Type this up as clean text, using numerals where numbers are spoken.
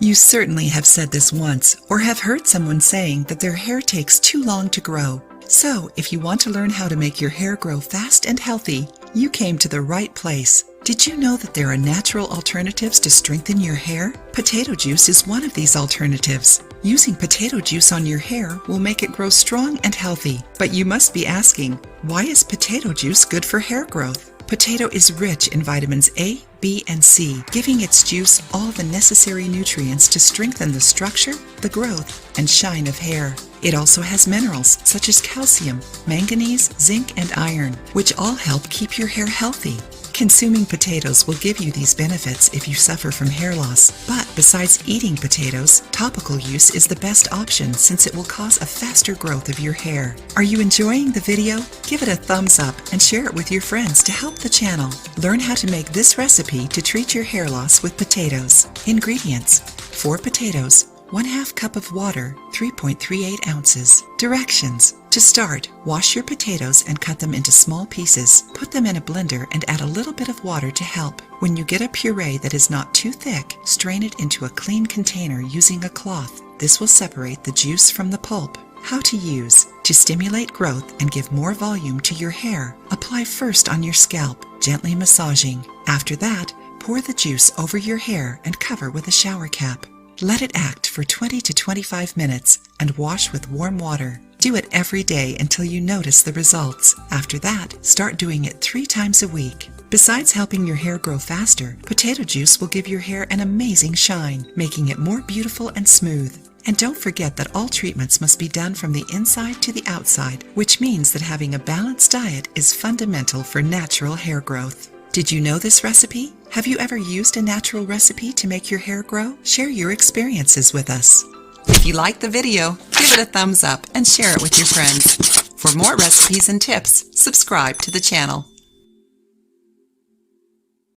You certainly have said this once or have heard someone saying that their hair takes too long to grow. So, if you want to learn how to make your hair grow fast and healthy, you came to the right place. Did you know that there are natural alternatives to strengthen your hair? Potato juice is one of these alternatives. Using potato juice on your hair will make it grow strong and healthy. But you must be asking, why is potato juice good for hair growth? Potato is rich in vitamins A, B, and C, giving its juice all the necessary nutrients to strengthen the structure, the growth, and shine of hair. It also has minerals such as calcium, manganese, zinc, and iron, which all help keep your hair healthy. Consuming potatoes will give you these benefits if you suffer from hair loss. But besides eating potatoes, topical use is the best option since it will cause a faster growth of your hair. Are you enjoying the video? Give it a thumbs up and share it with your friends to help the channel. Learn how to make this recipe to treat your hair loss with potatoes. Ingredients: 4 potatoes, 1/2 cup of water, 3.38 ounces. Directions: to start, wash your potatoes and cut them into small pieces. Put them in a blender and add a little bit of water to help. When you get a puree that is not too thick, strain it into a clean container using a cloth. This will separate the juice from the pulp. How to use: to stimulate growth and give more volume to your hair, apply first on your scalp, gently massaging. After that, pour the juice over your hair and cover with a shower cap. Let it act for 20 to 25 minutes and wash with warm water. Do it every day until you notice the results. After that, start doing it 3 times a week. Besides helping your hair grow faster, potato juice will give your hair an amazing shine, making it more beautiful and smooth. And don't forget that all treatments must be done from the inside to the outside, which means that having a balanced diet is fundamental for natural hair growth. Did you know this recipe? Have you ever used a natural recipe to make your hair grow? Share your experiences with us. If you liked the video, give it a thumbs up and share it with your friends. For more recipes and tips, subscribe to the channel.